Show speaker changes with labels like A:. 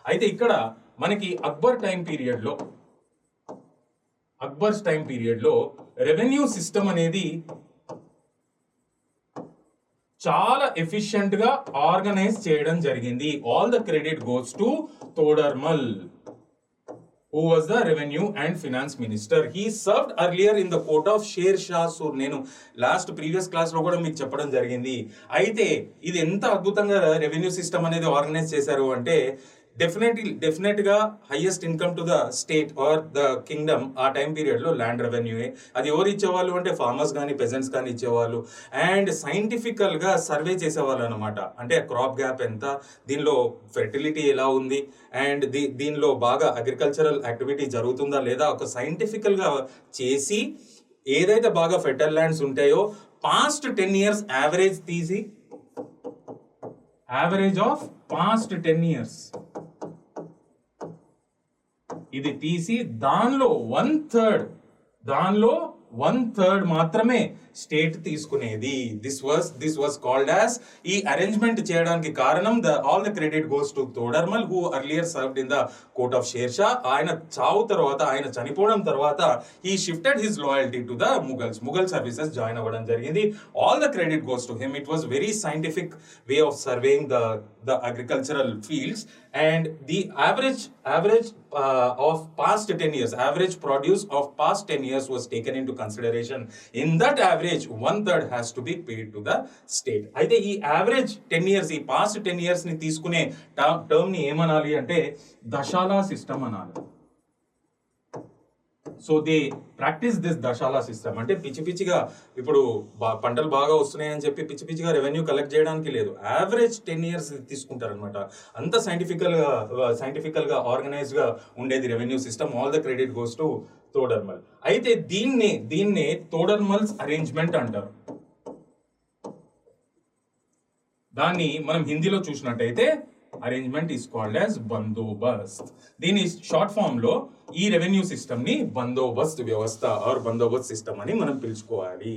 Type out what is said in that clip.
A: అయితే ఇక్కడ మనకి అక్బర్స్ టైం పీరియడ్ లో రెవెన్యూ సిస్టమ్ అనేది చాలా ఎఫిషియెంట్ గా ఆర్గనైజ్ చేయడం జరిగింది. All the credit goes to Todarmal, who was the revenue and finance minister. He served earlier in the court of Sher Shah Sur. నేను లాస్ట్ ప్రీవియస్ క్లాస్ లో కూడా మీకు చెప్పడం జరిగింది. అయితే ఇది ఎంత అద్భుతంగా రెవెన్యూ సిస్టమ్ అనేది ఆర్గనైజ్ చేశారు అంటే డెఫినెట్ గా highest income to the state or the Kingdom ఆ టైం పీరియడ్ లో ల్యాండ్ రెవెన్యూ. అది ఎవరు ఇచ్చేవాళ్ళు అంటే ఫార్మర్స్ కానీ పెజెంట్స్ కానీ ఇచ్చేవాళ్ళు. అండ్ సైంటిఫికల్ గా సర్వే చేసేవాళ్ళు అనమాట. అంటే క్రాప్ గ్యాప్ ఎంత, దీనిలో ఫెర్టిలిటీ ఎలా ఉంది, అండ్ దీనిలో బాగా అగ్రికల్చరల్ యాక్టివిటీ జరుగుతుందా లేదా ఒక సైంటిఫికల్ గా చేసి ఏదైతే బాగా ఫెర్టైల్ ల్యాండ్స్ ఉంటాయో పాస్ట్ 10 years యావరేజ్ తీసి యావరేజ్ ఆఫ్ పాస్ట్ 10 years ఇది తీసి దానిలో వన్ థర్డ్ మాత్రమే స్టేట్ తీసుకునేది. దిస్ వాస్ కాల్డ్ యాజ్, ఈ అరేంజ్మెంట్ చేయడానికి కారణం all the credit goes to Todarmal, who earlier served in the court of share Shah. ఆయన చనిపోవడం తర్వాత he shifted his loyalty to the Mughal services join అవ్వడం జరిగింది. All the credit goes to him. It was very scientific way of surveying the agricultural fields, and the average of past 10 years, average produce of past 10 years was taken into consideration. In that average, 1/3 has to be paid to the state. అయితే ఈ average 10 years, ఈ past 10 years ని తీసుకునే term ని ఏమనాలి అంటే దశాలా system అనాలి. సో దే ప్రాక్టీస్ దిస్ దశాలా సిస్టమ్. అంటే పిచ్చిగా ఇప్పుడు పంటలు బాగా వస్తున్నాయని చెప్పి పిచ్చిగా రెవెన్యూ కలెక్ట్ చేయడానికి లేదు. యావరేజ్ 10 years తీసుకుంటారు అనమాట. అంత సైంటిఫికల్ గా ఆర్గనైజ్ గా ఉండేది revenue system. All the credit goes to Todarmal. అయితే దీన్నే తోడర్మల్స్ అరేంజ్మెంట్ అంటారు. దాన్ని మనం హిందీలో చూసినట్టయితే arrangement is called as Bandobast. దీని షార్ట్ ఫామ్ లో ఈ రెవెన్యూ సిస్టమ్ ని బందోబస్త్ వ్యవస్థ ఆర్ బందోబస్త్ సిస్టమ్ అని మనం పిలుచుకోవాలి.